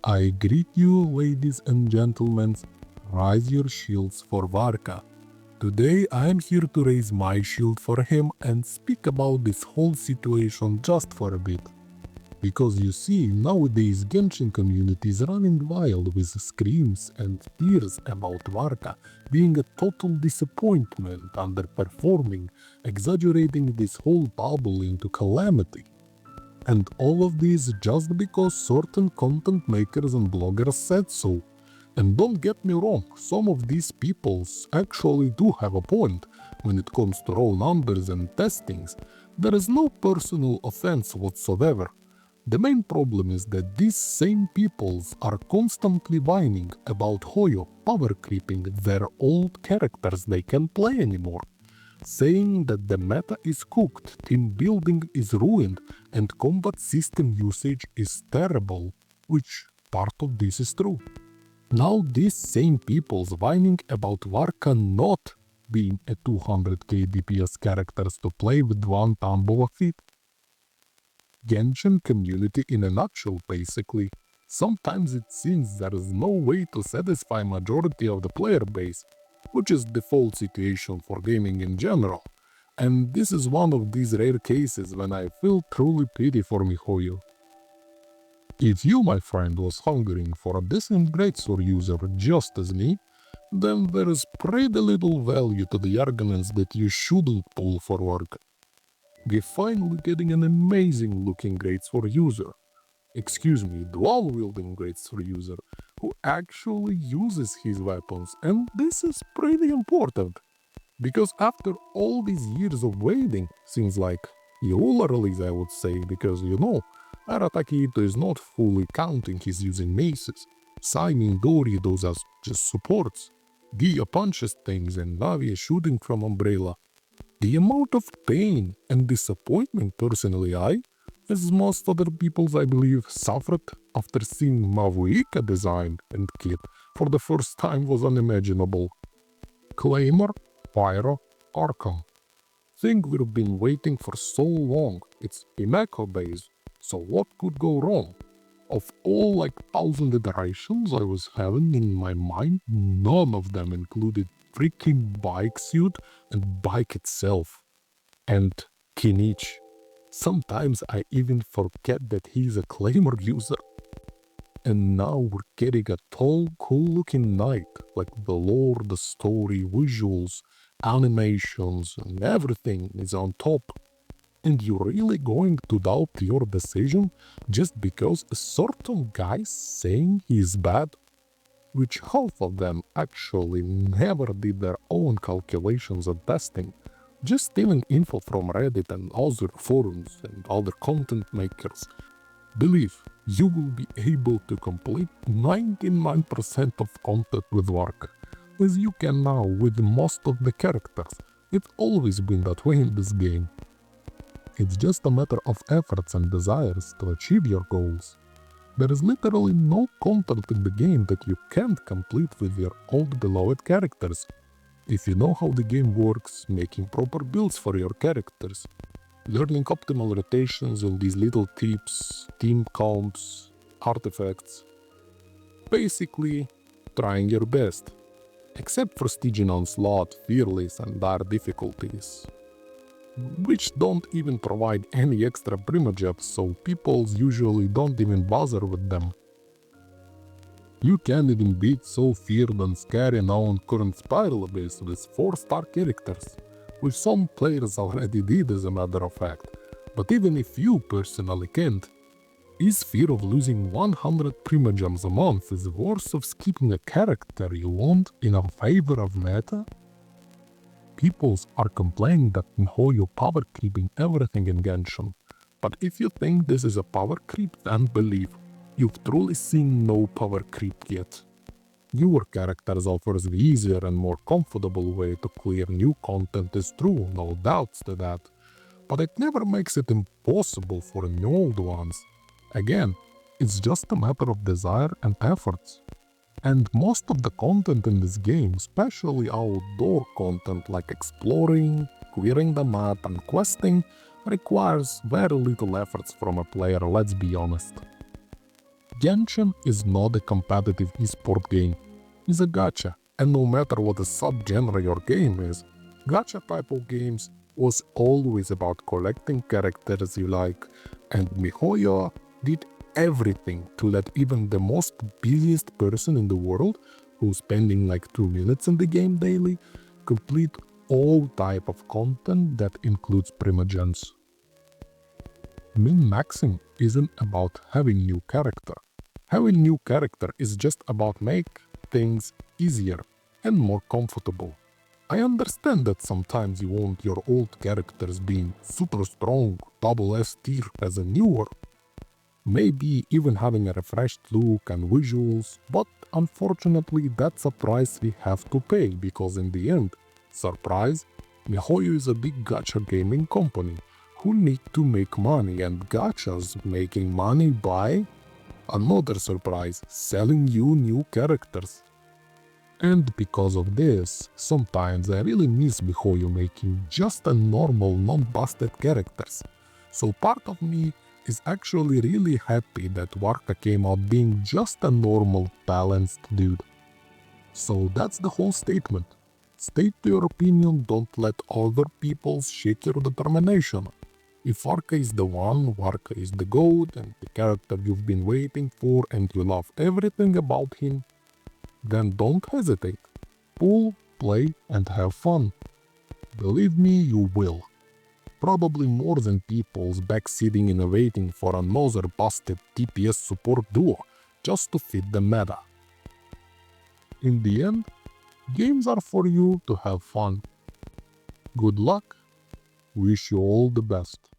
I greet you, ladies and gentlemen. Raise your shields for Varka. Today I am here to raise my shield for him and speak about this whole situation just for a bit. Because you see, nowadays Genshin community is running wild with screams and tears about Varka being a total disappointment, underperforming, exaggerating this whole bubble into calamity. And all of this just because certain content makers and bloggers said so. And don't get me wrong, some of these peoples actually do have a point when it comes to raw numbers and testings. There is no personal offense whatsoever. The main problem is that these same peoples are constantly whining about Hoyo power creeping their old characters they can't play anymore, saying that the meta is cooked, team building is ruined, and combat system usage is terrible, which part of this is true. Now these same people's whining about Varka not being a 200k DPS characters to play with one thumb of a feet. Genshin community in a nutshell basically. Sometimes it seems there is no way to satisfy majority of the player base, which is default situation for gaming in general. And this is one of these rare cases when I feel truly pity for Mihoyo. If you, my friend, was hungering for a decent greatsword user just as me, then there is pretty little value to the arguments that you shouldn't pull for work. We're finally getting an amazing looking greatsword user. Excuse me, dual-wielding greatsword user who actually uses his weapons, and this is pretty important. Because after all these years of waiting, seems like Eula release I would say, because Arataki Ito is not fully counting his using maces. Simon Dori those as just supports. Gia punches things and Navi is shooting from Umbrella. The amount of pain and disappointment personally as most other peoples I believe, suffered after seeing Mavuika design and kit for the first time was unimaginable. Claymore, Pyro, Archon. Thing we've been waiting for so long, it's Himeko base, so what could go wrong? Of all like 1,000 iterations I was having in my mind, none of them included freaking bike suit and bike itself. And Kinich. Sometimes I even forget that he's a Claymore user. And now we're getting a tall, cool-looking knight, like the lore, the story, visuals, animations, and everything is on top. And you're really going to doubt your decision just because a certain guy's saying he's bad? Which half of them actually never did their own calculations and testing, just stealing info from Reddit and other forums and other content makers. Believe you will be able to complete 99% of content with work, as you can now with most of the characters. It's always been that way in this game. It's just a matter of efforts and desires to achieve your goals. There is literally no content in the game that you can't complete with your old beloved characters. If you know how the game works, making proper builds for your characters, learning optimal rotations on these little tips, team comps, artifacts. Basically, trying your best. Except for Stygian Onslaught, Fearless and Dire difficulties, which don't even provide any extra primojobs, so people usually don't even bother with them. You can't even beat so feared and scary now on current Spiral Abyss with 4-star characters, which some players already did as a matter of fact. But even if you personally can't, is fear of losing 100 primogems a month is worse of skipping a character you want in a favor of meta? Peoples are complaining that Mihoyo power creeping everything in Genshin, but if you think this is a power creep, then believe you've truly seen no power creep yet. Newer characters offers the easier and more comfortable way to clear new content is true, no doubts to that, but it never makes it impossible for new old ones. Again, it's just a matter of desire and efforts. And most of the content in this game, especially outdoor content like exploring, clearing the map and questing, requires very little efforts from a player, let's be honest. Genshin is not a competitive esport game, it's a gacha, and no matter what the subgenre your game is, gacha type of games was always about collecting characters you like, and MiHoYo did everything to let even the most busiest person in the world, who's spending like 2 minutes in the game daily, complete all type of content that includes primogens. Min-maxing isn't about having new character. Having new character is just about make things easier and more comfortable. I understand that sometimes you want your old characters being super strong, double S tier as a newer, maybe even having a refreshed look and visuals, but unfortunately that's a price we have to pay because in the end, surprise, MiHoYo is a big gacha gaming company who need to make money, and gachas making money by another surprise, selling you new characters. And because of this, sometimes I really miss MiHoYo making just a normal, non-busted characters. So part of me is actually really happy that Warka came out being just a normal, balanced dude. So that's the whole statement. State your opinion, don't let other people shake your determination. If Warka is the one, Warka is the GOAT and the character you've been waiting for and you love everything about him, then don't hesitate. Pull, play, and have fun. Believe me, you will. Probably more than people's backseating and waiting for another busted TPS support duo just to fit the meta. In the end, games are for you to have fun. Good luck. Wish you all the best.